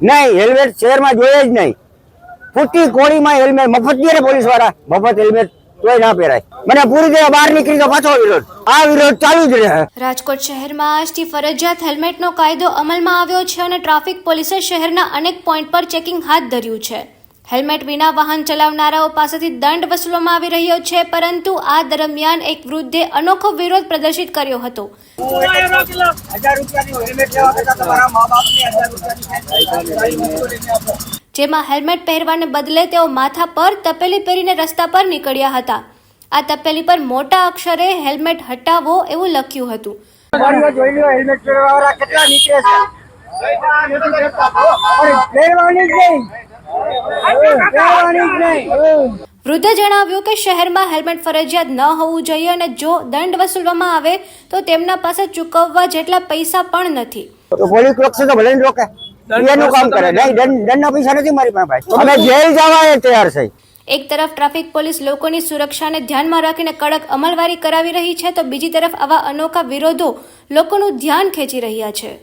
નહીં, હેલ્મેટ શહેરમાં જોઈએ જ નહીં. ફૂટી કોળીમાં હેલ્મેટ મફત દે પોલીસ વાળા, મફત હેલ્મેટ તોય ના પહેરાય. મને પૂરી રીતે બહાર નીકળી તો પાછો વિરોધ, આ વિરોધ ચાલુ જ રહે. રાજકોટ શહેરમાં આજથી ફરજિયાત હેલ્મેટનો કાયદો અમલમાં આવ્યો છે અને ટ્રાફિક પોલીસે શહેરના અનેક પોઈન્ટ પર ચેકિંગ હાથ ધર્યું છે. હેલ્મેટ વિના વાહન ચલાવનારાઓ પાસેથી દંડ વસૂલવામાં આવી રહ્યો છે, પરંતુ આ દરમિયાન એક વૃદ્ધે અનોખો વિરોધ પ્રદર્શિત કર્યો હતો. જેમાં હેલ્મેટ પહેરવાને બદલે તેઓ માથા પર તપેલી પહેરીને રસ્તા પર નીકળ્યા હતા. આ તપેલી પર મોટા અક્ષરે હેલ્મેટ હટાવો એવું લખ્યું હતું. વૃદ્ધે જણાવ્યું કે શહેરમાં હેલ્મેટ ફરજિયાત ન હોવું જોઈએ અને જો દંડ વસૂલવામાં આવે તો તેમના પાસે ચૂકવવા જેટલા પૈસા પણ નથી. પોલીસ રોકશે તો ભલે રોકે, એનું કામ કરે. દંડના પૈસા નથી મારી પાસે, અમે જેલ જવા તૈયાર છે. એક તરફ ટ્રાફિક પોલીસ લોકોની સુરક્ષાને ધ્યાનમાં રાખીને કડક અમલવારી કરાવી રહી છે, તો બીજી તરફ આવા અનોખા વિરોધો લોકોનું ધ્યાન ખેંચી રહ્યા છે.